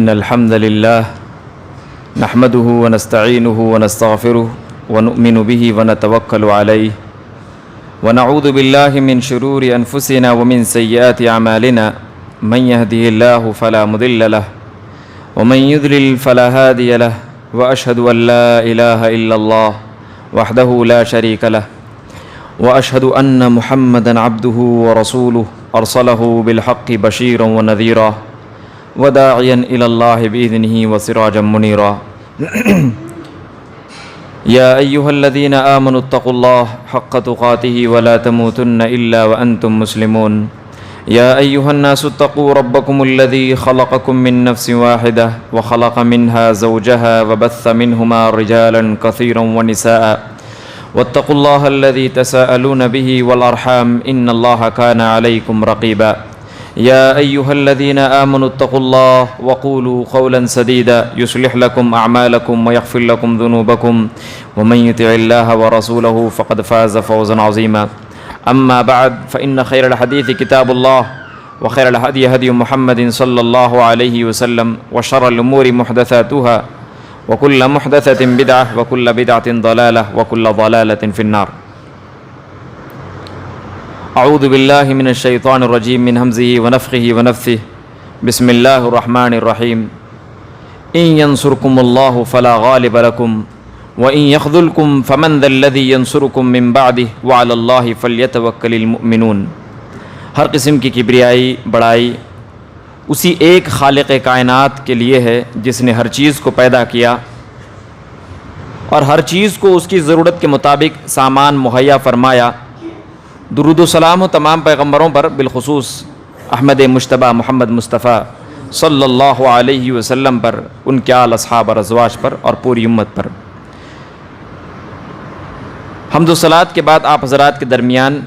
إن الحمد لله نحمده ونستعينه ونستغفره ونؤمن به ونتوكل عليه ونعوذ بالله من شرور أنفسنا ومن سيئات أعمالنا من يهده الله فلا مضل له ومن يضلل فلا هادي له وأشهد أن لا إله إلا الله وحده لا شريك له وأشهد أن محمدًا عبده ورسوله أرسله بالحق بشيرا ونذيرا وداعيا إلى الله بإذنه وسراجا منيرا يا أيها الذين آمنوا اتقوا الله حق تقاته ولا تموتن إلا وأنتم مسلمون يا أيها الناس اتقوا ربكم الذي خلقكم من نفس واحدة وخلق منها زوجها وبث منهما رجالا كثيرا ونساء واتقوا الله الذي تساءلون به والأرحام إن الله كان عليكم رقيبا يا أيها الذين آمنوا اتقوا الله وقولوا قولا سديدا يصلح لكم أعمالكم ويغفر لكم ذنوبكم ومن يطع الله ورسوله فقد فاز فوزا عظيما أما بعد فإن خير الحديث كتاب الله وخير الهدي هدي محمد صلى الله عليه وسلم وشر الأمور محدثاتها وكل محدثة بدعة وكل بدعة ضلالة وكل ضلالة في النار اعوذ باللہ من الشیطان الرجیم من حمزہ ونفخہ ونفثہ بسم اللہ الرحمن الرحیم ان ینصرکم اللہ فلا غالب لکم وان یخذلکم فمن ذا الذی ینصرکم من بعدہ وعلی اللہ فلیتوکل المؤمنون۔ ہر قسم کی کبریائی بڑائی اسی ایک خالق کائنات کے لیے ہے جس نے ہر چیز کو پیدا کیا اور ہر چیز کو اس کی ضرورت کے مطابق سامان مہیا فرمایا۔ درود و سلام ہو تمام پیغمبروں پر، بالخصوص احمد مجتبیٰ محمد مصطفیٰ صلی اللہ علیہ وسلم پر، ان کے آل اصحاب اور ازواج پر اور پوری امت پر۔ حمد و صلوات کے بعد آپ حضرات کے درمیان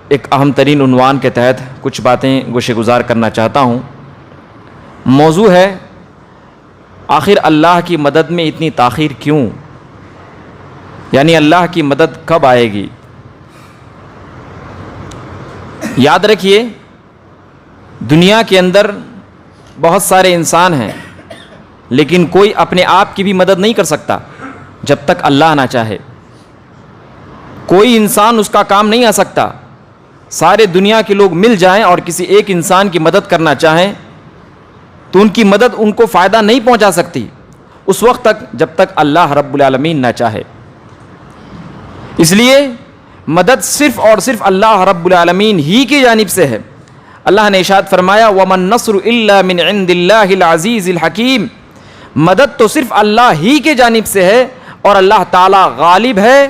ایک اہم ترین عنوان کے تحت کچھ باتیں گوشے گزار کرنا چاہتا ہوں۔ موضوع ہے آخر اللہ کی مدد میں اتنی تاخیر کیوں؟ یعنی اللہ کی مدد کب آئے گی؟ یاد رکھیے دنیا کے اندر بہت سارے انسان ہیں لیکن کوئی اپنے آپ کی بھی مدد نہیں کر سکتا جب تک اللہ نہ چاہے۔ کوئی انسان اس کا کام نہیں آ سکتا۔ سارے دنیا کے لوگ مل جائیں اور کسی ایک انسان کی مدد کرنا چاہیں تو ان کی مدد ان کو فائدہ نہیں پہنچا سکتی اس وقت تک جب تک اللہ رب العالمین نہ چاہے۔ اس لیے مدد صرف اور صرف اللہ رب العالمین ہی کی جانب سے ہے۔ اللہ نے ارشاد فرمایا وَمَن نَّصْرُ إِلَّا مِنْ عِنْدِ اللَّهِ الْعَزِيزِ الْحَكِيمِ، مدد تو صرف اللہ ہی کے جانب سے ہے اور اللہ تعالیٰ غالب ہے،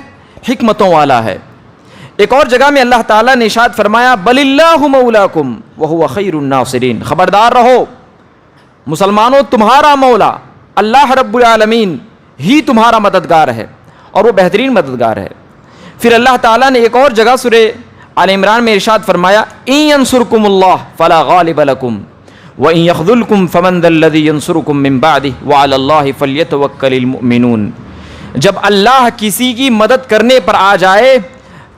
حکمتوں والا ہے۔ ایک اور جگہ میں اللہ تعالیٰ نے ارشاد فرمایا بَلِ اللَّهُ مَوْلَاكُمْ وَهُوَ خَيْرُ النَّاصِرِينَ، خبردار رہو مسلمانوں، تمہارا مولا اللہ رب العالمین ہی تمہارا مددگار ہے اور وہ بہترین مددگار ہے۔ پھر اللہ تعالیٰ نے ایک اور جگہ سورہ آل عمران میں ارشاد فرمایا ان ینصرکم اللہ فلا غالب لکم وان یخذلکم فمن ذا الذی ینصرکم من بعدہ وعلی اللہ فلیتوکل المؤمنون۔ جب اللہ کسی کی مدد کرنے پر آ جائے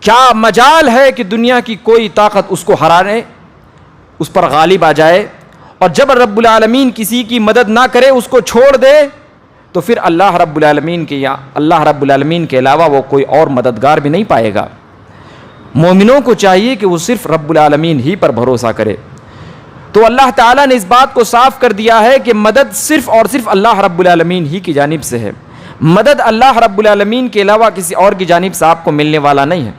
کیا مجال ہے کہ دنیا کی کوئی طاقت اس کو ہرانے، اس پر غالب آ جائے، اور جب رب العالمین کسی کی مدد نہ کرے، اس کو چھوڑ دے، تو پھر اللہ رب العالمین کے علاوہ وہ کوئی اور مددگار بھی نہیں پائے گا۔ مومنوں کو چاہیے کہ وہ صرف رب العالمین ہی پر بھروسہ کرے۔ تو اللہ تعالیٰ نے اس بات کو صاف کر دیا ہے کہ مدد صرف اور صرف اللہ رب العالمین ہی کی جانب سے ہے۔ مدد اللہ رب العالمین کے علاوہ کسی اور کی جانب سے آپ کو ملنے والا نہیں ہے۔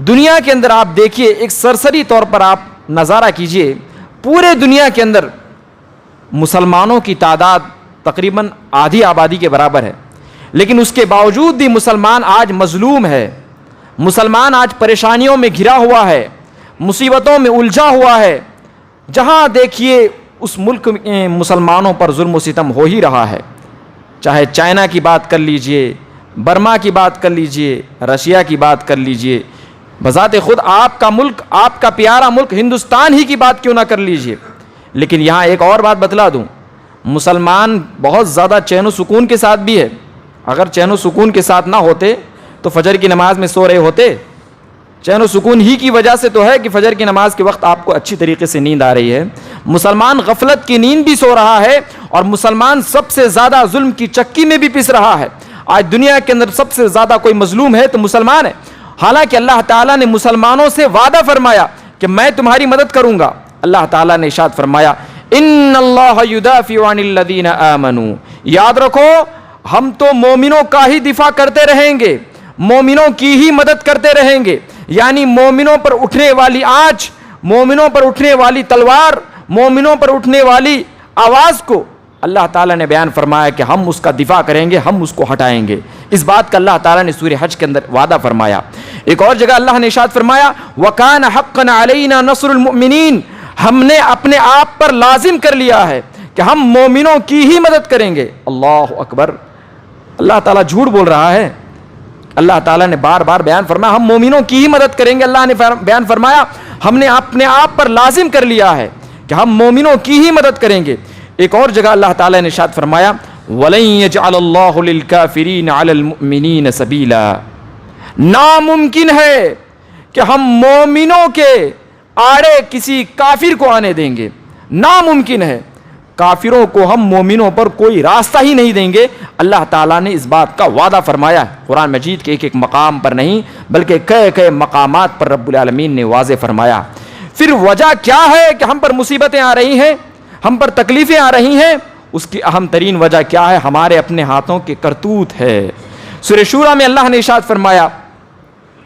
دنیا کے اندر آپ دیکھیے، ایک سرسری طور پر آپ نظارہ کیجئے، پورے دنیا کے اندر مسلمانوں کی تعداد تقریباً آدھی آبادی کے برابر ہے، لیکن اس کے باوجود بھی مسلمان آج مظلوم ہے، مسلمان آج پریشانیوں میں گھرا ہوا ہے، مصیبتوں میں الجھا ہوا ہے۔ جہاں دیکھیے اس ملک میں مسلمانوں پر ظلم و ستم ہو ہی رہا ہے، چاہے چائنا کی بات کر لیجئے، برما کی بات کر لیجئے، رشیا کی بات کر لیجئے، بذات خود آپ کا ملک، آپ کا پیارا ملک ہندوستان ہی کی بات کیوں نہ کر لیجئے۔ لیکن یہاں ایک اور بات بتلا دوں، مسلمان بہت زیادہ چین و سکون کے ساتھ بھی ہے۔ اگر چین و سکون کے ساتھ نہ ہوتے تو فجر کی نماز میں سو رہے ہوتے؟ چین و سکون ہی کی وجہ سے تو ہے کہ فجر کی نماز کے وقت آپ کو اچھی طریقے سے نیند آ رہی ہے. مسلمان غفلت کی نیند بھی سو رہا ہے, اور مسلمان سب سے زیادہ ظلم کی چکی میں بھی پس رہا ہے. آج دنیا کے اندر سب سے زیادہ کوئی مظلوم ہے تو مسلمان ہے. حالانکہ اللہ تعالیٰ نے مسلمانوں سے وعدہ فرمایا کہ میں تمہاری مدد کروں گا. اللہ تعالیٰ نے ارشاد فرمایا ان اللہ یدافع عن الذین آمنوا, یاد رکھو ہم تو مومنوں کا ہی دفاع کرتے رہیں گے, مومنوں کی ہی مدد کرتے رہیں گے. یعنی مومنوں پر اٹھنے والی آنچ, مومنوں پر اٹھنے والی تلوار, مومنوں پر اٹھنے والی آواز کو اللہ تعالیٰ نے بیان فرمایا کہ ہم اس کا دفاع کریں گے, ہم اس کو ہٹائیں گے. اس بات کا اللہ تعالیٰ نے سورہ حج کے اندر وعدہ فرمایا. ایک اور جگہ اللہ نے ارشاد فرمایا وَكَانَ حَقًّا عَلَيْنَا نَصْرُ الْمُؤْمِنِينَ, ہم نے اپنے آپ پر لازم کر لیا ہے کہ ہم مومنوں کی ہی مدد کریں گے. اللہ اکبر, اللہ تعالیٰ جھوٹ بول رہا ہے. اللہ تعالیٰ نے بار بار بیان فرمایا ہم مومنوں کی ہی مدد کریں گے. اللہ نے بیان فرمایا ہم نے اپنے آپ پر لازم کر لیا ہے کہ ہم مومنوں کی ہی مدد کریں گے. ایک اور جگہ اللہ تعالیٰ نے ارشاد فرمایا وَلَن يَجْعَلَ اللَّهُ لِلْكَافِرِينَ عَلَى الْمُؤْمِنِينَ سَبِيلًا, ناممکن ہے کہ ہم مومنوں کے آڑے کسی کافر کو آنے دیں گے. ناممکن ہے, کافروں کو ہم مومنوں پر کوئی راستہ ہی نہیں دیں گے. اللہ تعالیٰ نے اس بات کا وعدہ فرمایا ہے. قرآن مجید کے ایک ایک مقام پر نہیں بلکہ کئی کئی مقامات پر رب العالمین نے واضح فرمایا. پھر وجہ کیا ہے کہ ہم پر مصیبتیں آ رہی ہیں, ہم پر تکلیفیں آ رہی ہیں؟ اس کی اہم ترین وجہ کیا ہے؟ ہمارے اپنے ہاتھوں کے کرتوت ہے. سورہ شورى میں اللہ نے ارشاد فرمایا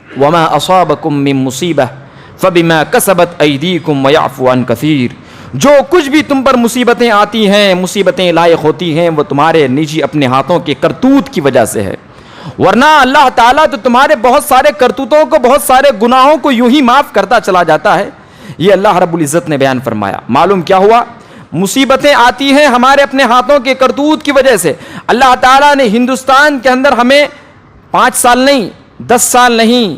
وَمَا أَصَابَكُم مِّن مُّصِيبَةٍ فَبِمَا كَسَبَتْ أَيْدِيكُمْ وَيَعْفُو عَن كَثِيرٍ, جو کچھ بھی تم پر مصیبتیں آتی ہیں, مصیبتیں لائق ہوتی ہیں, وہ تمہارے نجی اپنے ہاتھوں کے کرتوت کی وجہ سے ہے. ورنہ اللہ تعالیٰ تو تمہارے بہت سارے کرتوتوں کو, بہت سارے گناہوں کو یوں ہی معاف کرتا چلا جاتا ہے. یہ اللہ رب العزت نے بیان فرمایا. معلوم کیا ہوا؟ مصیبتیں آتی ہیں ہمارے اپنے ہاتھوں کے کرتوت کی وجہ سے. اللہ تعالیٰ نے ہندوستان کے اندر ہمیں 5 سال نہیں, 10 سال نہیں,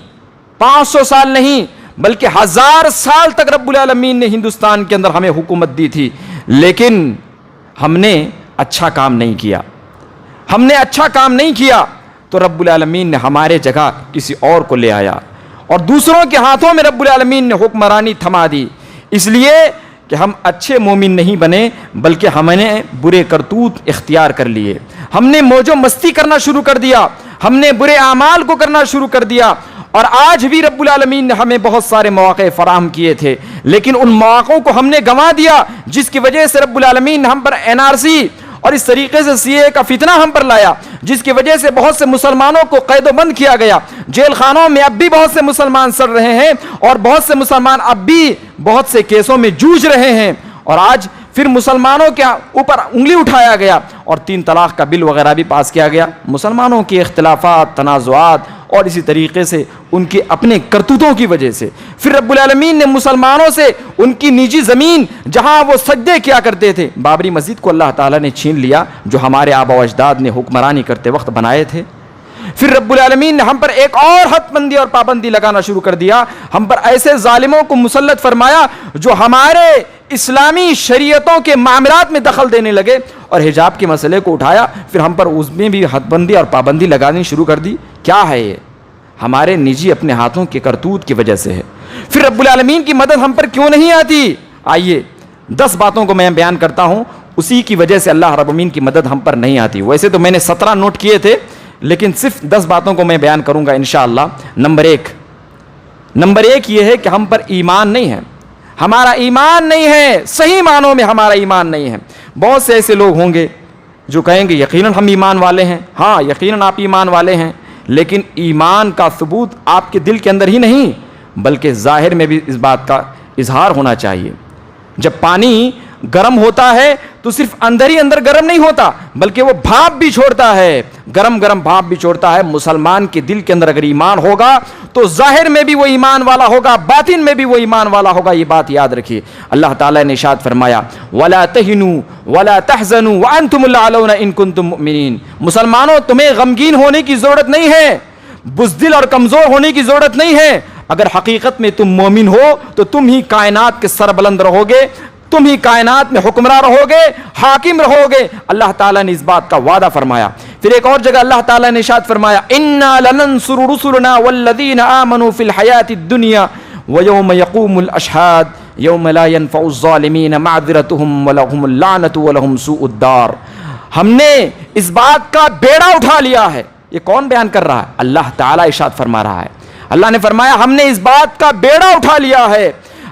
500 سال نہیں, بلکہ 1000 سال تک رب العالمین نے ہندوستان کے اندر ہمیں حکومت دی تھی, لیکن ہم نے اچھا کام نہیں کیا. ہم نے اچھا کام نہیں کیا تو رب العالمین نے ہمارے جگہ کسی اور کو لے آیا, اور دوسروں کے ہاتھوں میں رب العالمین نے حکمرانی تھما دی. اس لیے کہ ہم اچھے مومن نہیں بنے, بلکہ ہم نے برے کرتوت اختیار کر لیے. ہم نے موج و مستی کرنا شروع کر دیا, ہم نے برے اعمال کو کرنا شروع کر دیا. اور آج بھی رب العالمین نے ہمیں بہت سارے مواقع فراہم کیے تھے, لیکن ان مواقعوں کو ہم نے گنوا دیا, جس کی وجہ سے رب العالمین نے ہم پر NRC اور اس طریقے سے CA کا فتنہ ہم پر لایا, جس کی وجہ سے بہت سے مسلمانوں کو قید و بند کیا گیا. جیل خانوں میں اب بھی بہت سے مسلمان سڑ رہے ہیں, اور بہت سے مسلمان اب بھی بہت سے کیسوں میں جوجھ رہے ہیں. اور آج پھر مسلمانوں کے اوپر انگلی اٹھایا گیا اور 3 طلاق کا بل وغیرہ بھی پاس کیا گیا. مسلمانوں کے اختلافات, تنازعات اور اسی طریقے سے ان کے اپنے کرتوتوں کی وجہ سے پھر رب العالمین نے مسلمانوں سے ان کی نجی زمین جہاں وہ سجدے کیا کرتے تھے, بابری مسجد کو اللہ تعالیٰ نے چھین لیا, جو ہمارے آبا و اجداد نے حکمرانی کرتے وقت بنائے تھے. پھر رب العالمین نے ہم پر ایک اور حد بندی اور پابندی لگانا شروع کر دیا. ہم پر ایسے ظالموں کو مسلط فرمایا جو ہمارے اسلامی شریعتوں کے معاملات میں دخل دینے لگے, اور حجاب کے مسئلے کو اٹھایا. پھر ہم پر اس میں بھی حد بندی اور پابندی لگانی شروع کر دی. کیا ہے یہ؟ ہمارے نجی اپنے ہاتھوں کے کرتوت کی وجہ سے ہے. پھر رب العالمین کی مدد ہم پر کیوں نہیں آتی؟ آئیے 10 باتوں کو میں بیان کرتا ہوں, اسی کی وجہ سے اللہ رب العالمین کی مدد ہم پر نہیں آتی. ویسے تو میں نے 17 نوٹ کیے تھے, لیکن صرف 10 باتوں کو میں بیان کروں گا انشاءاللہ. نمبر ایک یہ ہے کہ ہم پر ایمان نہیں ہے. ہمارا ایمان نہیں ہے, صحیح معنوں میں ہمارا ایمان نہیں ہے. بہت سے ایسے لوگ ہوں گے جو کہیں گے یقیناً ہم ایمان والے ہیں. ہاں یقیناً آپ ایمان والے ہیں, لیکن ایمان کا ثبوت آپ کے دل کے اندر ہی نہیں بلکہ ظاہر میں بھی اس بات کا اظہار ہونا چاہیے. جب پانی گرم ہوتا ہے تو صرف اندر ہی اندر گرم نہیں ہوتا بلکہ وہ بھاپ بھی چھوڑتا ہے, گرم گرم بھاپ بھی چھوڑتا ہے. مسلمان کے دل کے اندر اگر ایمان ہوگا تو ظاہر میں بھی وہ ایمان والا ہوگا, باطن میں بھی وہ ایمان والا ہوگا. یہ بات یاد رکھیے. اللہ تعالیٰ نے ارشاد فرمایا وَلَا تَهِنُوا وَلَا تَحْزَنُوا وَأَنْتُمُ الْأَعْلَوْنَ إِن كُنتُم مُؤْمِنِينَ. مسلمانوں تمہیں غمگین ہونے کی ضرورت نہیں ہے, بزدل اور کمزور ہونے کی ضرورت نہیں ہے. اگر حقیقت میں تم مومن ہو تو تم ہی کائنات کے سربلند رہو گے, تم ہی کائنات میں حکمراں رہو گے, حاکم رہو گے. اللہ تعالیٰ نے اس بات کا وعدہ فرمایا. پھر پھر ایک اور جگہ اللہ تعالیٰ نے ارشاد فرمایا اِنَّا لَنَنْصُرُ رُسُلَنَا وَالَّذِينَ آمَنُوا فِي الْحَيَاةِ الدُّنْيَا وَيَوْمَ يَقُومُ الْأَشْهَادُ يَوْمَ لَا يَنْفَعُ الظَّالِمِينَ مَعْذِرَتُهُمْ وَلَهُمُ اللَّعْنَةُ وَلَهُمْ سُوءُ الدَّارِ. ہم نے اس بات کا بیڑا اٹھا لیا ہے. یہ کون بیان کر رہا ہے؟ اللہ تعالیٰ ارشاد فرما رہا ہے. اللہ نے فرمایا ہم نے اس بات کا بیڑا اٹھا لیا ہے,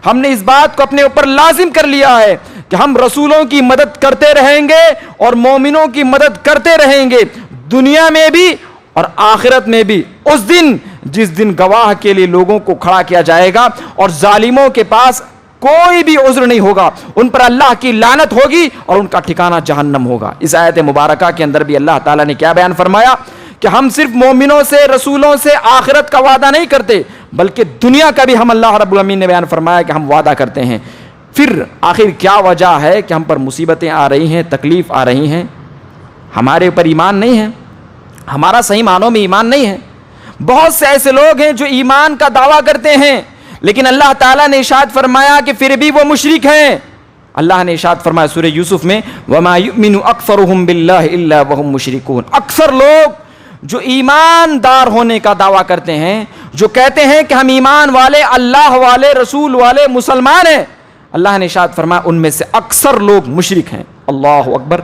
ہم نے اس بات کو اپنے اوپر لازم کر لیا ہے کہ ہم رسولوں کی مدد کرتے رہیں گے اور مومنوں کی مدد کرتے رہیں گے, دنیا میں بھی اور آخرت میں بھی. اس دن جس دن گواہ کے لیے لوگوں کو کھڑا کیا جائے گا اور ظالموں کے پاس کوئی بھی عذر نہیں ہوگا, ان پر اللہ کی لعنت ہوگی اور ان کا ٹھکانہ جہنم ہوگا. اس آیت مبارکہ کے اندر بھی اللہ تعالیٰ نے کیا بیان فرمایا کہ ہم صرف مومنوں سے, رسولوں سے آخرت کا وعدہ نہیں کرتے بلکہ دنیا کا بھی ہم اللہ رب العالمین نے بیان فرمایا کہ ہم وعدہ کرتے ہیں. پھر آخر کیا وجہ ہے کہ ہم پر مصیبتیں آ رہی ہیں, تکلیف آ رہی ہیں؟ ہمارے اوپر ایمان نہیں ہے, ہمارا صحیح معنوں میں ایمان نہیں ہے. بہت سے ایسے لوگ ہیں جو ایمان کا دعویٰ کرتے ہیں لیکن اللہ تعالیٰ نے ارشاد فرمایا کہ پھر بھی وہ مشرک ہیں. اللہ نے ارشاد فرمایا سورہ یوسف میں وَمَا يُؤْمِنُ أَكْثَرُهُمْ بِاللَّهِ إِلَّا وَهُمْ مُشْرِكُونَ. اکثر لوگ جو ایماندار ہونے کا دعویٰ کرتے ہیں, جو کہتے ہیں کہ ہم ایمان والے, اللہ والے, رسول والے, مسلمان ہیں, اللہ نے ارشاد فرمایا ان میں سے اکثر لوگ مشرک ہیں. اللہ اکبر.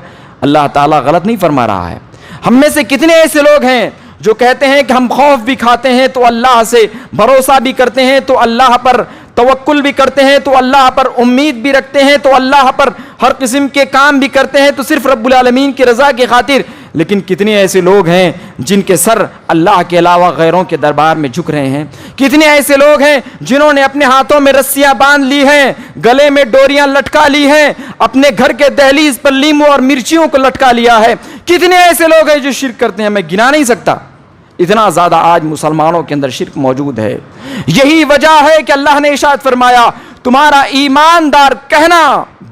اللہ تعالیٰ غلط نہیں فرما رہا ہے. ہم میں سے کتنے ایسے لوگ ہیں جو کہتے ہیں کہ ہم خوف بھی کھاتے ہیں تو اللہ سے, بھروسہ بھی کرتے ہیں تو اللہ پر, توکل بھی کرتے ہیں تو اللہ پر, امید بھی رکھتے ہیں تو اللہ پر, ہر قسم کے کام بھی کرتے ہیں تو صرف رب العالمین کی رضا کی خاطر. لیکن کتنے ایسے لوگ ہیں جن کے سر اللہ کے علاوہ غیروں کے دربار میں جھک رہے ہیں. کتنے ایسے لوگ ہیں جنہوں نے اپنے ہاتھوں میں رسیاں باندھ لی ہیں, گلے میں ڈوریاں لٹکا لی ہیں, اپنے گھر کے دہلیز پر لیموں اور مرچیوں کو لٹکا لیا ہے. کتنے ایسے لوگ ہیں جو شرک کرتے ہیں, میں گنا نہیں سکتا. اتنا زیادہ آج مسلمانوں کے اندر شرک موجود ہے. یہی وجہ ہے کہ اللہ نے ارشاد فرمایا تمہارا ایماندار کہنا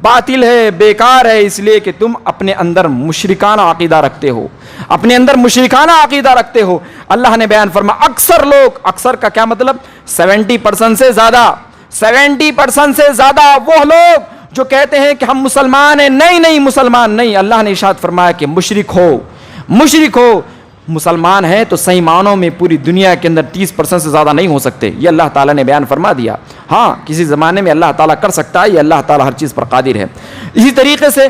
باطل ہے, بیکار ہے, اس لیے کہ تم اپنے اندر مشرکانہ عقیدہ رکھتے ہو, اپنے اندر مشرکانہ عقیدہ رکھتے ہو. اللہ نے بیان فرمایا اکثر لوگ, اکثر کا کیا مطلب؟ 70% سے زیادہ, 70% سے زیادہ وہ لوگ جو کہتے ہیں کہ ہم مسلمان ہیں. نہیں نہیں, مسلمان نہیں. اللہ نے ارشاد فرمایا کہ مشرک ہو, مشرک ہو. مسلمان ہیں تو صحیح معنوں میں پوری دنیا کے اندر 30% سے زیادہ نہیں ہو سکتے, یہ اللہ تعالیٰ نے بیان فرما دیا. ہاں کسی زمانے میں اللہ تعالیٰ کر سکتا ہے, یہ اللہ تعالیٰ ہر چیز پر قادر ہے. اسی طریقے سے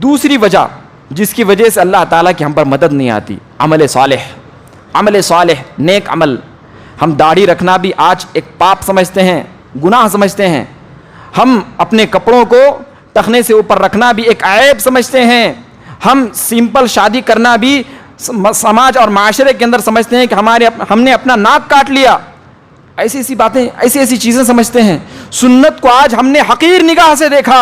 دوسری وجہ جس کی وجہ سے اللہ تعالیٰ کی ہم پر مدد نہیں آتی, عمل صالح. عمل صالح, نیک عمل. ہم داڑھی رکھنا بھی آج ایک پاپ سمجھتے ہیں, گناہ سمجھتے ہیں. ہم اپنے کپڑوں کو ٹخنے سے اوپر رکھنا بھی ایک عیب سمجھتے ہیں. ہم سمپل شادی کرنا بھی سماج اور معاشرے کے اندر سمجھتے ہیں کہ ہم نے اپنا ناک کاٹ لیا. ایسی ایسی باتیں, ایسی ایسی چیزیں سمجھتے ہیں. سنت کو آج ہم نے حقیر نگاہ سے دیکھا.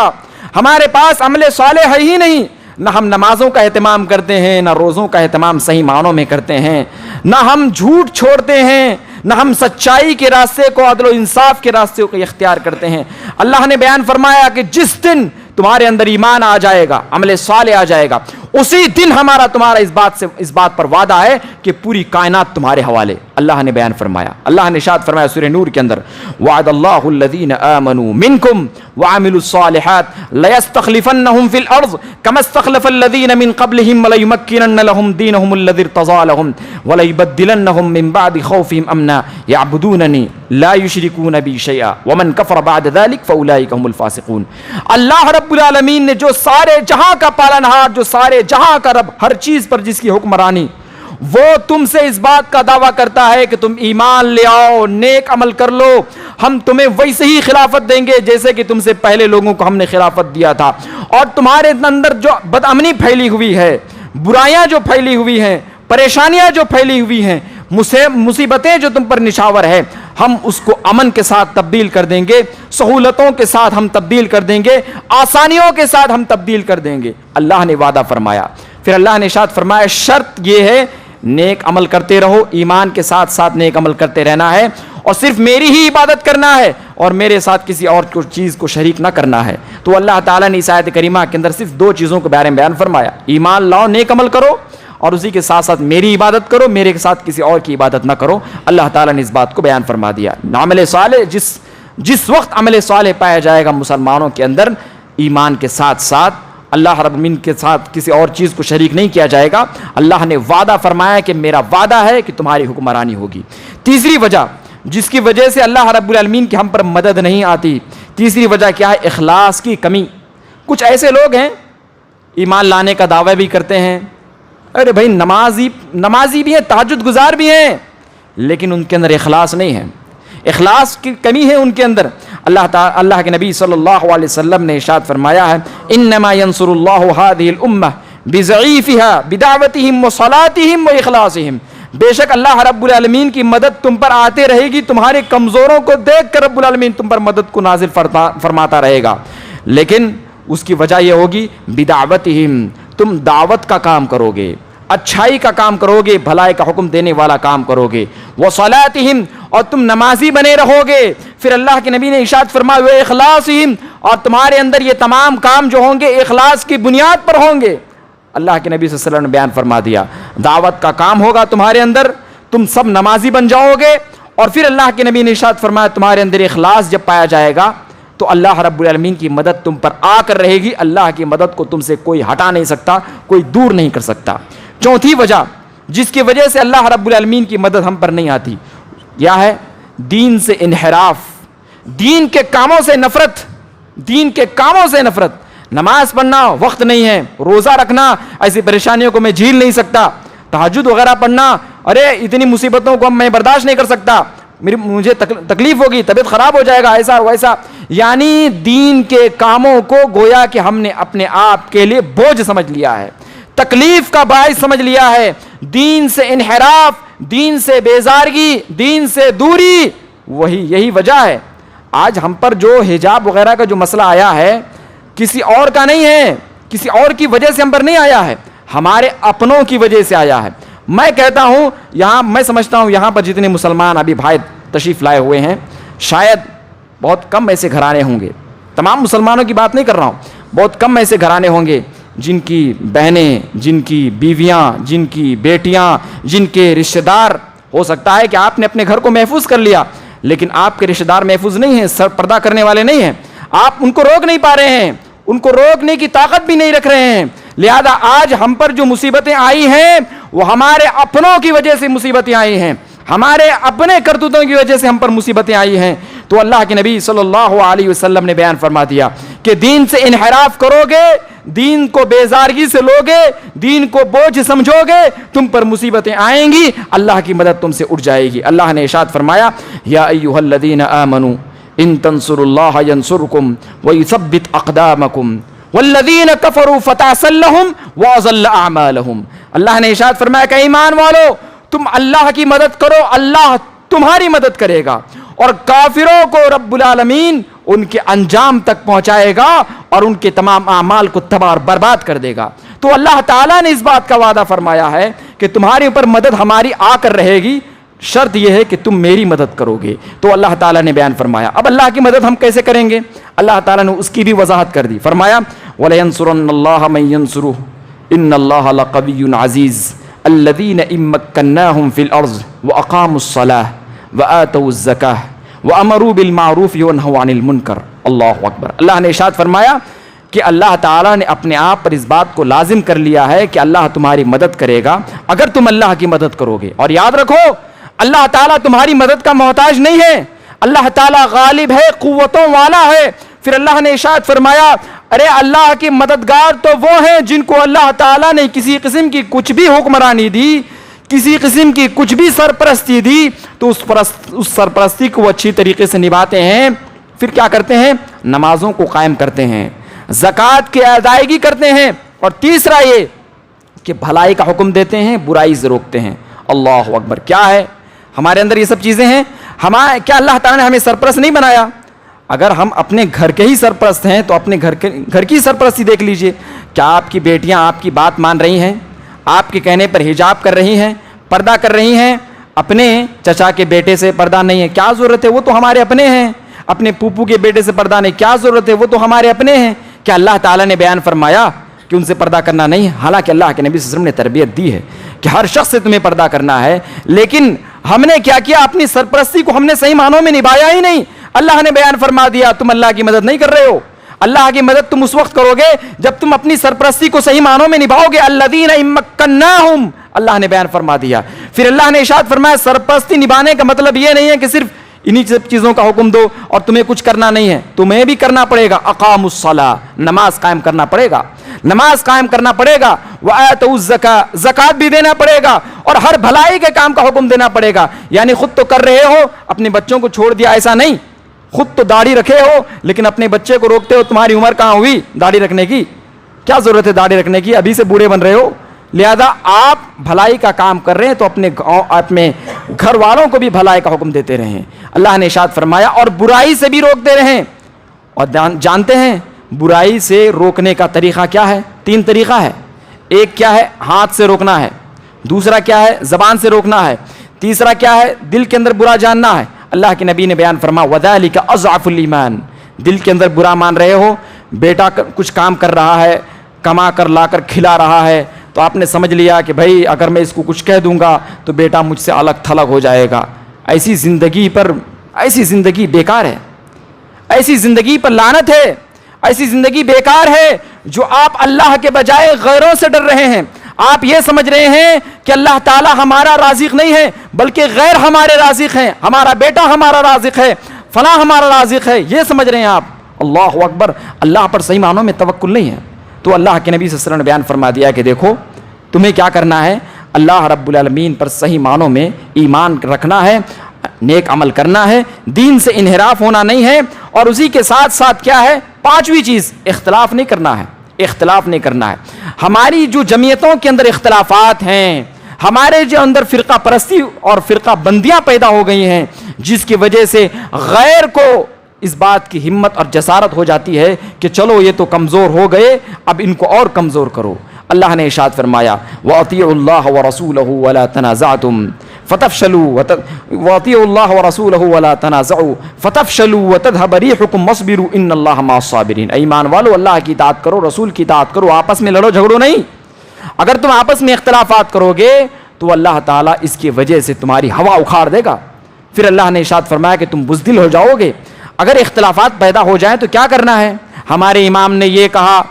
ہمارے پاس عمل صالح ہے ہی نہیں. نہ ہم نمازوں کا اہتمام کرتے ہیں, نہ روزوں کا اہتمام صحیح معنوں میں کرتے ہیں, نہ ہم جھوٹ چھوڑتے ہیں, نہ ہم سچائی کے راستے کو, عدل و انصاف کے راستے کو اختیار کرتے ہیں. اللہ نے بیان فرمایا کہ جس دن تمہارے اندر ایمان آ جائے گا, عمل صالح آ جائے گا, اسی دن ہمارا تمہارا اس بات پر وعدہ ہے کہ پوری کائنات تمہارے حوالے. اللہ نے بیان فرمایا, اللہ نے ارشاد فرمایا سورہ نور کے اندر وعد اللہ الذین آمنوا منکم وعملوا الصالحات لیستخلفنہم فی الارض کما استخلف الذین من قبلہم ولیمکنن لہم دینہم الذی ارتضی لہم ولیبدلنہم من بعد خوفہم امنا یعبدوننی لا یشرکون بی شیئا ومن کفر بعد ذلک فاولئک هم الفاسقون. اللہ رب العالمین نے جو سارے جہاں کا پالنہار, جو سارے جہاں کا رب, ہر چیز پر جس کی حکمرانی, وہ تم سے اس بات کا دعویٰ کرتا ہے کہ تم ایمان لے آؤ, نیک عمل کر لو, ہم تمہیں ویسے ہی خلافت دیں گے جیسے کہ تم سے پہلے لوگوں کو ہم نے خلافت دیا تھا. اور تمہارے اندر جو بدامنی پھیلی ہوئی ہے, برائیاں جو پھیلی ہوئی ہیں, پریشانیاں جو پھیلی ہوئی ہیں, مصیبتیں جو تم پر نشاور ہے, ہم اس کو امن کے ساتھ تبدیل کر دیں گے, سہولتوں کے ساتھ ہم تبدیل کر دیں گے, آسانیوں کے ساتھ ہم تبدیل کر دیں گے. اللہ نے وعدہ فرمایا. پھر اللہ نے ارشاد فرمایا شرط یہ ہے نیک عمل کرتے رہو, ایمان کے ساتھ ساتھ نیک عمل کرتے رہنا ہے, اور صرف میری ہی عبادت کرنا ہے اور میرے ساتھ کسی اور چیز کو شریک نہ کرنا ہے. تو اللہ تعالیٰ نے اس آیت کریمہ کے اندر صرف دو چیزوں کے بارے میں بیان فرمایا, ایمان لاؤ, نیک عمل کرو, اور اسی کے ساتھ ساتھ میری عبادت کرو, میرے کے ساتھ کسی اور کی عبادت نہ کرو. اللہ تعالیٰ نے اس بات کو بیان فرما دیا. عمل صالح, جس وقت عمل صالح پایا جائے گا مسلمانوں کے اندر, ایمان کے ساتھ ساتھ اللہ رب العالمین کے ساتھ کسی اور چیز کو شریک نہیں کیا جائے گا. اللہ نے وعدہ فرمایا کہ میرا وعدہ ہے کہ تمہاری حکمرانی ہوگی. تیسری وجہ جس کی وجہ سے اللہ رب العالمین کی ہم پر مدد نہیں آتی، تیسری وجہ کیا ہے؟ اخلاص کی کمی. کچھ ایسے لوگ ہیں ایمان لانے کا دعویٰ بھی کرتے ہیں، ارے بھائی نمازی بھی ہیں، تہجد گزار بھی ہیں، لیکن ان کے اندر اخلاص نہیں ہے، اخلاص کی کمی ہے ان کے اندر. اللہ کے نبی صلی اللہ علیہ وسلم نے ارشاد فرمایا ہے انما ينصر الله هذه الامه بضعيفها بدعوتهم وصلاتهم واخلاصهم. بے شک اللہ رب العالمین کی مدد تم پر آتے رہے گی، تمہارے کمزوروں کو دیکھ کر رب العالمین تم پر مدد کو نازل فرماتا رہے گا، لیکن اس کی وجہ یہ ہوگی بدعوتهم، تم دعوت کا کام کرو گے، اچھائی کا کام کرو گے، بھلائی کا حکم دینے والا کام کرو گے، وصلاتهم، اور تم نمازی بنے رہو گے. پھر اللہ کے نبی نے ارشاد فرمایا واخلاصهم، اور تمہارے اندر یہ تمام کام جو ہوں گے اخلاص کی بنیاد پر ہوں گے. اللہ کے نبی صلی اللہ علیہ وسلم نے بیان فرما دیا دعوت کا کام ہوگا تمہارے اندر، تم سب نمازی بن جاؤ گے، اور پھر اللہ کے نبی نے ارشاد فرمایا تمہارے اندر اخلاص جب پایا جائے گا تو اللہ رب العالمین کی مدد تم پر آ کر رہے گی. اللہ کی مدد کو تم سے کوئی ہٹا نہیں سکتا، کوئی دور نہیں کر سکتا. چوتھی وجہ جس کی وجہ سے اللہ رب العالمین کی مدد ہم پر نہیں آتی کیا ہے؟ دین سے انحراف، دین کے کاموں سے نفرت، دین کے کاموں سے نفرت. نماز پڑھنا وقت نہیں ہے، روزہ رکھنا ایسی پریشانیوں کو میں جھیل نہیں سکتا، تہجد وغیرہ پڑھنا ارے اتنی مصیبتوں کو میں برداشت نہیں کر سکتا، مجھے تکلیف ہوگی، طبیعت خراب ہو جائے گا، ایسا ویسا. یعنی دین کے کاموں کو گویا کہ ہم نے اپنے آپ کے لیے بوجھ سمجھ لیا ہے، تکلیف کا باعث سمجھ لیا ہے. دین سے انحراف، دین سے بیزارگی، دین سے دوری، یہی وجہ ہے. آج ہم پر جو حجاب وغیرہ کا جو مسئلہ آیا ہے کسی اور کا نہیں ہے، کسی اور کی وجہ سے ہم پر نہیں آیا ہے، ہمارے اپنوں کی وجہ سے آیا ہے. میں کہتا ہوں میں سمجھتا ہوں یہاں پر جتنے مسلمان ابھی بھائی تشریف لائے ہوئے ہیں شاید بہت کم ایسے گھرانے ہوں گے، تمام مسلمانوں کی بات نہیں کر رہا ہوں، بہت کم ایسے گھرانے ہوں گے جن کی بہنیں، جن کی بیویاں، جن کی بیٹیاں، جن کے رشتہ دار، ہو سکتا ہے کہ آپ نے اپنے گھر کو محفوظ کر لیا لیکن آپ کے رشتہ دار محفوظ نہیں ہیں، سر پردہ کرنے والے نہیں ہیں، آپ ان کو روک نہیں پا رہے ہیں، ان کو روکنے کی طاقت بھی نہیں رکھ رہے ہیں. لہذا آج ہم پر جو مصیبتیں آئی ہیں وہ ہمارے اپنوں کی وجہ سے مصیبتیں آئی ہیں، ہمارے اپنے کرتوتوں کی وجہ سے ہم پر مصیبتیں آئی ہیں. تو اللہ کے نبی صلی اللہ علیہ وسلم نے بیان فرما دیا کہ دین سے انحراف کرو گے، دین کو بیزارگی سے لوگے، دین کو بوجھ سمجھو گے، تم پر مصیبتیں آئیں گی، اللہ کی مدد تم سے اٹھ جائے گی. اللہ نے ارشاد فرمایا یا ایھا الذین آمنوا ان تنصروا اللہ ینصرکم ویثبت اقدامکم والذین کفروا فتعسل لهم واضل اعمالهم. اللہ نے ارشاد فرمایا کہ ایمان والو تم اللہ کی مدد کرو، اللہ تمہاری مدد کرے گا، اور کافروں کو رب العالمین ان کے انجام تک پہنچائے گا اور ان کے تمام اعمال کو تباہ اور برباد کر دے گا. تو اللہ تعالیٰ نے اس بات کا وعدہ فرمایا ہے کہ تمہارے اوپر مدد ہماری آ کر رہے گی، شرط یہ ہے کہ تم میری مدد کرو گے. تو اللہ تعالیٰ نے بیان فرمایا. اب اللہ کی مدد ہم کیسے کریں گے؟ اللہ تعالیٰ نے اس کی بھی وضاحت کر دی. فرمایا وَلَيَنْصُرَنَّ اللَّهَ مَن يَنْصُرُهُ إِنَّ اللَّهَ لَقَوِيٌّ عَزِيزٌ الَّذِينَ إِن مَّكَّنَّاهُمْ فِي الْأَرْضِ وَأَقَامُوا الصَّلَاةَ وَآتَوُا الزَّكَاةَ وَأَمَرُوا بِالْمَعْرُوفِ وَنَهَوْا عَنِ الْمُنكَرِ. اللہ اکبر. اللہ نے ارشاد فرمایا کہ اللہ تعالیٰ نے اپنے آپ پر اس بات کو لازم کر لیا ہے کہ اللہ تمہاری مدد کرے گا اگر تم اللہ کی مدد کرو گے. اور یاد رکھو اللہ تعالیٰ تمہاری مدد کا محتاج نہیں ہے، اللہ تعالیٰ غالب ہے، قوتوں والا ہے. پھر اللہ نے ارشاد فرمایا ارے اللہ کے مددگار تو وہ ہیں جن کو اللہ تعالیٰ نے کسی قسم کی کچھ بھی حکمرانی دی، کسی قسم کی کچھ بھی سرپرستی دی تو اس سرپرستی کو وہ اچھی طریقے سے نبھاتے ہیں. پھر کیا کرتے ہیں؟ نمازوں کو قائم کرتے ہیں، زکوٰۃ کی ادائیگی کرتے ہیں، اور تیسرا یہ کہ بھلائی کا حکم دیتے ہیں، برائی سے روکتے ہیں. اللہ اکبر. کیا ہے ہمارے اندر یہ سب چیزیں ہیں؟ کیا اللہ تعالیٰ نے ہمیں سرپرست نہیں بنایا؟ اگر ہم اپنے گھر کے ہی سرپرست ہیں تو اپنے گھر کی سرپرستی دیکھ لیجئے. کیا آپ کی بیٹیاں آپ کی بات مان رہی ہیں؟ آپ کے کہنے پر حجاب کر رہی ہیں، پردہ کر رہی ہیں؟ اپنے چچا کے بیٹے سے پردہ نہیں ہے، کیا ضرورت ہے؟ وہ تو ہمارے اپنے ہیں. اپنے پھوپھو کے بیٹے سے پردہ نہیں، کیا ضرورت ہے؟ وہ تو ہمارے اپنے ہیں. کیا اللہ تعالیٰ نے بیان فرمایا کہ ان سے پردہ کرنا نہیں ہے؟ حالانکہ اللہ کے نبی صلی اللہ علیہ وسلم نے تربیت دی ہے کہ ہر شخص سے تمہیں پردہ کرنا ہے، لیکن ہم نے کیا کیا؟ اپنی سرپرستی کو ہم نے صحیح معنوں میں نبھایا ہی نہیں. اللہ نے بیان فرما دیا تم اللہ کی مدد نہیں کر رہے ہو، اللہ کی مدد تم اس وقت کرو گے جب تم اپنی سرپرستی کو صحیح معنوں میں نبھاؤ گے. الذین ان مکناہم، اللہ نے بیان فرما دیا. پھر اللہ نے ارشاد فرمایا سرپرستی نبھانے کا مطلب یہ نہیں ہے کہ صرف انہی سب چیزوں کا حکم دو اور تمہیں کچھ کرنا نہیں ہے، تمہیں بھی کرنا پڑے گا. اقاموا الصلاۃ، نماز قائم کرنا پڑے گا، نماز قائم کرنا پڑے گا. وآتوا الزکاۃ، زکات بھی دینا پڑے گا، اور ہر بھلائی کے کام کا حکم دینا پڑے گا. یعنی خود تو کر رہے ہو، اپنے بچوں کو چھوڑ دیا، ایسا نہیں. خود تو داڑھی رکھے ہو لیکن اپنے بچے کو روکتے ہو. تمہاری عمر کہاں ہوئی داڑھی رکھنے کی؟ کیا ضرورت ہے داڑھی رکھنے کی؟ ابھی سے بوڑھے بن رہے ہو. لہذا آپ بھلائی کا کام کر رہے ہیں تو اپنے گھر والوں کو بھی بھلائی کا حکم دیتے رہیں. اللہ نے ارشاد فرمایا اور برائی سے بھی روکتے رہیں. اور جانتے ہیں برائی سے روکنے کا طریقہ کیا ہے؟ 3 طریقہ ہے. ایک کیا ہے؟ ہاتھ سے روکنا ہے. دوسرا کیا ہے؟ زبان سے روکنا ہے. تیسرا کیا ہے؟ دل کے اندر برا جاننا ہے. اللہ کے نبی نے بیان فرمایا وَذَلِكَ أَضْعَفُ الْإِيمَانِ، دل کے اندر برا مان رہے ہو، بیٹا کچھ کام کر رہا ہے، کما کر لا کر کھلا رہا ہے، تو آپ نے سمجھ لیا کہ بھائی اگر میں اس کو کچھ کہہ دوں گا تو بیٹا مجھ سے الگ تھلگ ہو جائے گا. ایسی زندگی بیکار ہے، ایسی زندگی پر لعنت ہے، ایسی زندگی بیکار ہے جو آپ اللہ کے بجائے غیروں سے ڈر رہے ہیں. آپ یہ سمجھ رہے ہیں کہ اللہ تعالی ہمارا رازق نہیں ہے بلکہ غیر ہمارے رازق ہیں، ہمارا بیٹا ہمارا رازق ہے، فلاں ہمارا رازق ہے، یہ سمجھ رہے ہیں آپ. اللہ اکبر، اللہ پر صحیح معنوں میں توکل نہیں ہے. تو اللہ کے نبی صلی اللہ علیہ وسلم نے بیان فرما دیا کہ دیکھو تمہیں کیا کرنا ہے، اللہ رب العالمین پر صحیح معنوں میں ایمان رکھنا ہے، نیک عمل کرنا ہے، دین سے انحراف ہونا نہیں ہے، اور اسی کے ساتھ ساتھ کیا ہے 5ویں چیز اختلاف نہیں کرنا ہے. اختلاف نہیں کرنا ہے. ہماری جو جمعیتوں کے اندر اختلافات ہیں، ہمارے جو اندر فرقہ پرستی اور فرقہ بندیاں پیدا ہو گئی ہیں، جس کی وجہ سے غیر کو اس بات کی ہمت اور جسارت ہو جاتی ہے کہ چلو یہ تو کمزور ہو گئے، اب ان کو اور کمزور کرو. اللہ نے ارشاد فرمایا وَأَطِيعُوا اللَّهَ وَرَسُولَهُ وَلَا تَنَازَعْتُمْ فَتَفْشَلُوا وَأَطِيعُوا اللَّهَ وَرَسُولَهُ وَلَا تَنَازَعُوا فَتَفْشَلُوا وَتَذْهَبَ رِيحُكُمْ وَاصْبِرُوا إِنَّ اللَّهَ مَعَ الصَّابِرِينَ. ایمان والو اللہ کی اطاعت کرو، رسول کی اطاعت کرو، آپس میں لڑو جھگڑو نہیں. اگر تم آپس میں اختلافات کرو گے تو اللہ تعالیٰ اس کی وجہ سے تمہاری ہوا اکھاڑ دے گا. پھر اللہ نے ارشاد فرمایا کہ تم بزدل ہو جاؤ گے. اگر اختلافات پیدا ہو جائیں تو کیا کرنا ہے؟ ہمارے امام نے یہ کہا،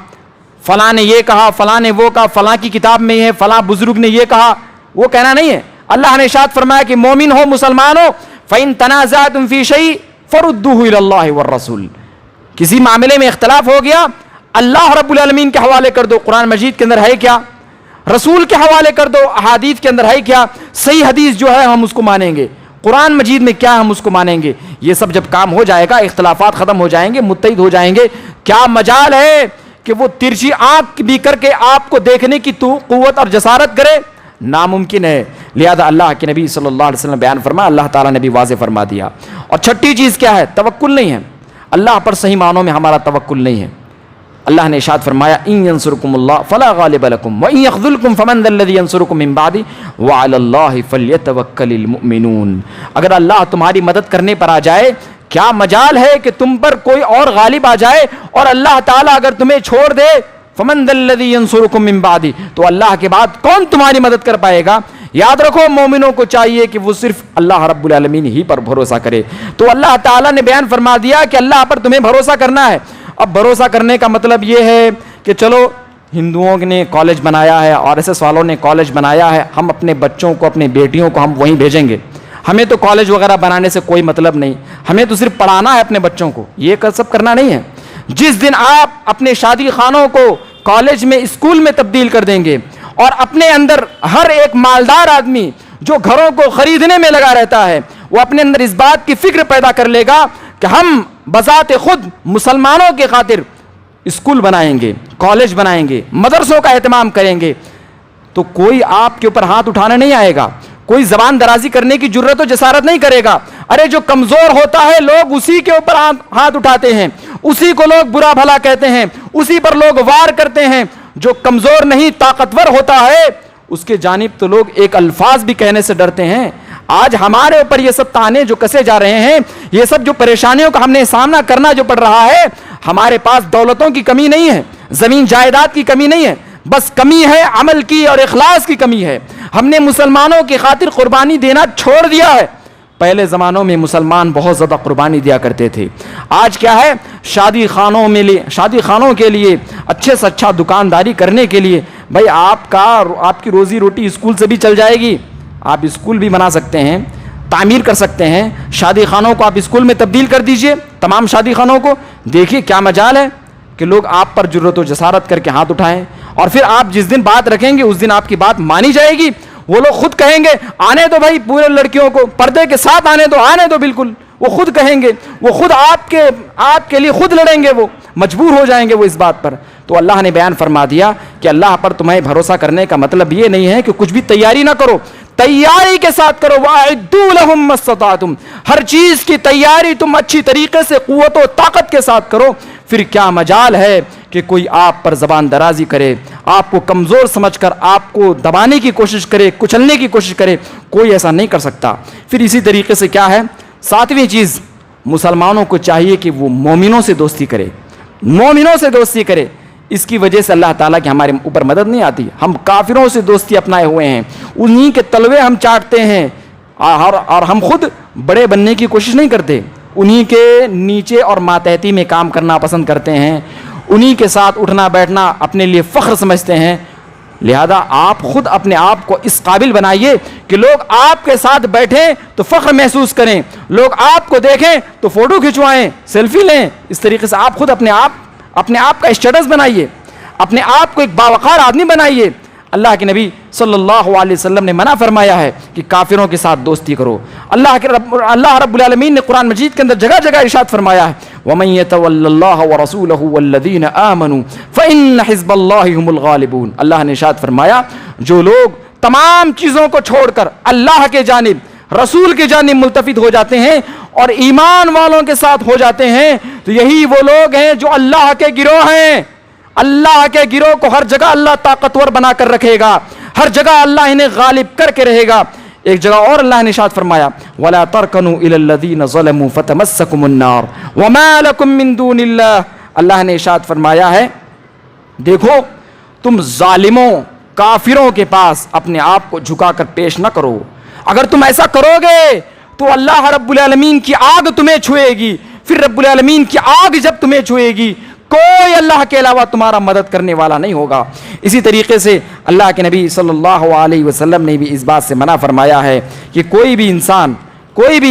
فلاں نے یہ کہا، فلاں نے وہ کہا، فلاں کی کتاب میں یہ ہے، فلاں بزرگ نے یہ کہا، وہ کہنا نہیں ہے. اللہ نے ارشاد فرمایا کہ مومن ہو، مسلمان ہو، فَإِن تَنَازَعْتُمْ فِي شَيْءٍ فَرُدُّوهُ إِلَى اللَّهِ وَالرَّسُولِ. کسی معاملے میں اختلاف ہو گیا، اللہ رب العالمین کے حوالے کر دو. قرآن مجید کے اندر ہے کیا؟ رسول کے حوالے کر دو. احادیث کے اندر ہے کیا؟ صحیح حدیث جو ہے ہم اس کو مانیں گے. قرآن مجید میں کیا ہم اس کو مانیں گے. یہ سب جب کام ہو جائے گا، اختلافات ختم ہو جائیں گے، متحد ہو جائیں گے. کیا مجال ہے کہ وہ ترچھی آنکھ بھی کر کے آپ کو دیکھنے کی تو قوت اور جسارت کرے؟ ناممکن ہے. لہذا اللہ کے نبی صلی اللہ علیہ وسلم بیان فرما، اللہ تعالیٰ نے بھی واضح فرما دیا. اور 6ٹھی چیز کیا ہے؟ توکل نہیں ہے. اللہ پر صحیح معنوں میں ہمارا توکل نہیں ہے. اللہ نے ارشاد فرمایا ان ینصرکم اللہ فلا غالب لکم وان یخذلکم فمن ذا الذی ینصرکم من بعدہ وعلی اللہ فلیتوکل المؤمنون. اگر اللہ تمہاری مدد کرنے پر آ جائے، کیا مجال ہے کہ تم پر کوئی اور غالب آ جائے؟ اور اللہ تعالیٰ اگر تمہیں چھوڑ دے، فمن ذا الذی ینصرکم من بعدہ، تو اللہ کے بعد کون تمہاری مدد کر پائے گا؟ یاد رکھو مومنوں کو چاہیے کہ وہ صرف اللہ رب العالمین ہی پر بھروسہ کرے. تو اللہ تعالیٰ نے بیان فرما دیا کہ اللہ پر تمہیں بھروسہ کرنا ہے. اب بھروسہ کرنے کا مطلب یہ ہے کہ چلو ہندوؤں نے کالج بنایا ہے، RSS والوں نے کالج بنایا ہے، ہم اپنے بچوں کو، اپنے بیٹیوں کو ہم وہیں بھیجیں گے. ہمیں تو کالج وغیرہ بنانے سے کوئی مطلب نہیں، ہمیں تو صرف پڑھانا ہے اپنے بچوں کو. یہ سب کرنا نہیں ہے. جس دن آپ اپنے شادی خانوں کو کالج میں، اسکول میں تبدیل کر دیں گے، اور اپنے اندر ہر ایک مالدار آدمی جو گھروں کو خریدنے میں لگا رہتا ہے، وہ اپنے اندر اس بات کی فکر پیدا کر لے گا کہ ہم بذات خود مسلمانوں کے خاطر اسکول بنائیں گے، کالج بنائیں گے، مدرسوں کا اہتمام کریں گے، تو کوئی آپ کے اوپر ہاتھ اٹھانے نہیں آئے گا، کوئی زبان درازی کرنے کی جرت و جسارت نہیں کرے گا. ارے جو کمزور ہوتا ہے لوگ اسی کے اوپر ہاتھ اٹھاتے ہیں، اسی کو لوگ برا بھلا کہتے ہیں، اسی پر لوگ وار کرتے ہیں. جو کمزور نہیں طاقتور ہوتا ہے اس کے جانب تو لوگ ایک الفاظ بھی کہنے سے ڈرتے ہیں. آج ہمارے اوپر یہ سب تانے جو کسے جا رہے ہیں، یہ سب جو پریشانیوں کا ہم نے سامنا کرنا جو پڑ رہا ہے، ہمارے پاس دولتوں کی کمی نہیں ہے، زمین جائیداد کی کمی نہیں ہے، بس کمی ہے عمل کی اور اخلاص کی کمی ہے. ہم نے مسلمانوں کی خاطر قربانی دینا چھوڑ دیا ہے. پہلے زمانوں میں مسلمان بہت زیادہ قربانی دیا کرتے تھے. آج کیا ہے, شادی خانوں کے لیے اچھے سے اچھا دکانداری کرنے کے لیے, بھائی آپ کی روزی روٹی اسکول سے بھی چل جائے گی, آپ اسکول بھی بنا سکتے ہیں, تعمیر کر سکتے ہیں, شادی خانوں کو آپ اسکول میں تبدیل کر دیجئے, تمام شادی خانوں کو. دیکھیے کیا مجال ہے کہ لوگ آپ پر جرأت و جسارت کر کے ہاتھ اٹھائیں, اور پھر آپ جس دن بات رکھیں گے اس دن آپ کی بات مانی جائے گی. وہ لوگ خود کہیں گے آنے دو بھائی, پورے لڑکیوں کو پردے کے ساتھ آنے دو بالکل. وہ خود کہیں گے, وہ خود آپ کے لیے خود لڑیں گے, وہ مجبور ہو جائیں گے وہ اس بات پر. تو اللہ نے بیان فرما دیا کہ اللہ پر تمہیں بھروسہ کرنے کا مطلب یہ نہیں ہے کہ کچھ بھی تیاری نہ کرو, تیاری کے ساتھ کرو. وَأَعِدُّوا لَهُم مَّا اسْتَطَعْتُمْ, ہر چیز کی تیاری تم اچھی طریقے سے قوت و طاقت کے ساتھ کرو. پھر کیا مجال ہے کہ کوئی آپ پر زبان درازی کرے, آپ کو کمزور سمجھ کر آپ کو دبانے کی کوشش کرے, کچلنے کی کوشش کرے. کوئی ایسا نہیں کر سکتا. پھر اسی طریقے سے کیا ہے, ساتویں چیز, مسلمانوں کو چاہیے کہ وہ مومنوں سے دوستی کرے. اس کی وجہ سے اللہ تعالیٰ کی ہمارے اوپر مدد نہیں آتی. ہم کافروں سے دوستی اپنائے ہوئے ہیں, انہی کے تلوے ہم چاٹتے ہیں, اور ہم خود بڑے بننے کی کوشش نہیں کرتے, انہی کے نیچے اور ماتحتی میں کام کرنا پسند کرتے ہیں, انہی کے ساتھ اٹھنا بیٹھنا اپنے لیے فخر سمجھتے ہیں. لہذا آپ خود اپنے آپ کو اس قابل بنائیے کہ لوگ آپ کے ساتھ بیٹھیں تو فخر محسوس کریں, لوگ آپ کو دیکھیں تو فوٹو کھنچوائیں, سیلفی لیں. اس طریقے سے آپ خود اپنے آپ کا اسٹیٹس بنائیے, اپنے آپ کو ایک باوقار آدمی بنائیے. اللہ کے نبی صلی اللہ علیہ وسلم نے منع فرمایا ہے کہ کافروں کے ساتھ دوستی کرو. اللہ رب العالمین نے قرآن مجید کے اندر جگہ جگہ ارشاد فرمایا ہے, وَمَن يَتَوَلَّ اللَّهَ وَرَسُولَهُ وَالَّذِينَ آمَنُوا فَإِنَّ حِزْبَ اللَّهِ هُمُ الْغَالِبُونَ. اللہ نے ارشاد فرمایا, جو لوگ تمام چیزوں کو چھوڑ کر اللہ کے جانب رسول کی جانب ملتفت ہو جاتے ہیں اور ایمان والوں کے ساتھ ہو جاتے ہیں, تو یہی وہ لوگ ہیں جو اللہ کے گروہ ہیں. اللہ کے گروہ کو ہر جگہ اللہ طاقتور بنا کر رکھے گا, ہر جگہ اللہ انہیں غالب کر کے رہے گا. ایک جگہ اور اللہ نے ارشاد فرمایا, وَلَا تَرْكَنُوا إِلَى الَّذِينَ ظَلَمُوا فَتَمَسَّكُمُ النَّارُ وَمَا لَكُم مِّن دُونِ اللَّهِ. اللہ نے ارشاد فرمایا ہے, دیکھو تم ظالموں کافروں کے پاس اپنے آپ کو جھکا کر پیش نہ کرو. اگر تم ایسا کرو گے تو اللہ رب العالمین کی آگ تمہیں چھوئے گی. پھر رب العالمین کی آگ جب تمہیں چھوئے گی, کوئی اللہ کے علاوہ تمہارا مدد کرنے والا نہیں ہوگا. اسی طریقے سے اللہ کے نبی صلی اللہ علیہ وسلم نے بھی اس بات سے منع فرمایا ہے کہ کوئی بھی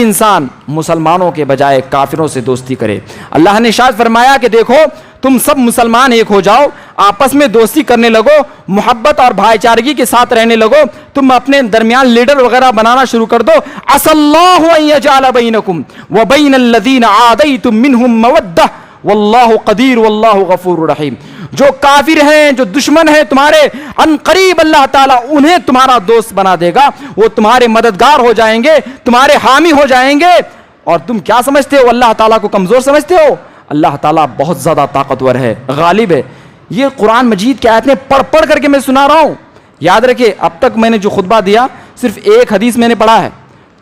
انسان مسلمانوں کے بجائے کافروں سے دوستی کرے. اللہ نے ارشاد فرمایا کہ دیکھو تم سب مسلمان ایک ہو جاؤ, آپس میں دوستی کرنے لگو, محبت اور بھائی چارگی کے ساتھ رہنے لگو, تم اپنے درمیان لیڈر وغیرہ بنانا شروع کر دو. عسى الله ان يجعل بينكم وبين الذين عاديتم منهم مودة واللہ قدیر واللہ غفور رحیم. جو کافر ہیں, جو دشمن ہیں تمہارے, ان قریب اللہ تعالیٰ انہیں تمہارا دوست بنا دے گا, وہ تمہارے مددگار ہو جائیں گے, تمہارے حامی ہو جائیں گے. اور تم کیا سمجھتے ہو, اللہ تعالیٰ کو کمزور سمجھتے ہو؟ اللہ تعالیٰ بہت زیادہ طاقتور ہے, غالب ہے. یہ قرآن مجید کی آیتیں پڑھ کر کے میں سنا رہا ہوں. یاد رکھیں, اب تک میں نے جو خطبہ دیا صرف ایک حدیث میں نے پڑھا ہے,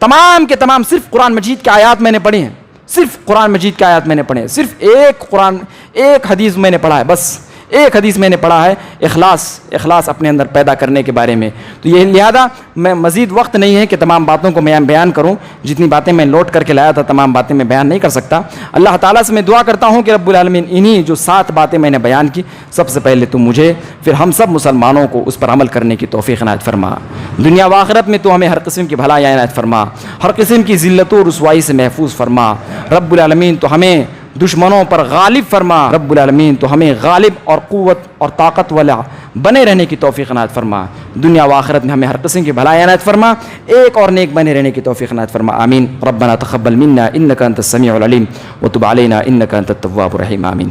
تمام کے تمام صرف قرآن مجید کی آیات میں نے پڑھی ہیں, صرف قرآن مجید کی آیات میں نے پڑھے, صرف ایک حدیث میں نے پڑھا ہے, بس ایک حدیث میں نے پڑھا ہے, اخلاص اپنے اندر پیدا کرنے کے بارے میں. تو یہ لہذا میں مزید وقت نہیں ہے کہ تمام باتوں کو میں بیان کروں, جتنی باتیں میں لوٹ کر کے لایا تھا تمام باتیں میں بیان نہیں کر سکتا. اللہ تعالیٰ سے میں دعا کرتا ہوں کہ رب العالمین انہی جو 7 باتیں میں نے بیان کی, سب سے پہلے تو مجھے, پھر ہم سب مسلمانوں کو اس پر عمل کرنے کی توفیق عنایت فرما. دنیا و آخرت میں تو ہمیں ہر قسم کی بھلائی عنایت فرما, ہر قسم کی ذلت و رسوائی سے محفوظ فرما. رب العالمین تو ہمیں دشمنوں پر غالب فرما. رب العالمین تو ہمیں غالب اور قوت اور طاقت والا بنے رہنے کی توفیق عنایت فرما. دنیا و آخرت میں ہمیں ہر قسم کی بھلائی عنایت فرما, ایک اور نیک بنے رہنے کی توفیق عنایت فرما. آمین. ربنا تقبل منا انک انت السمیع العلیم وتب علینا انک انت التواب الرحیم. آمین.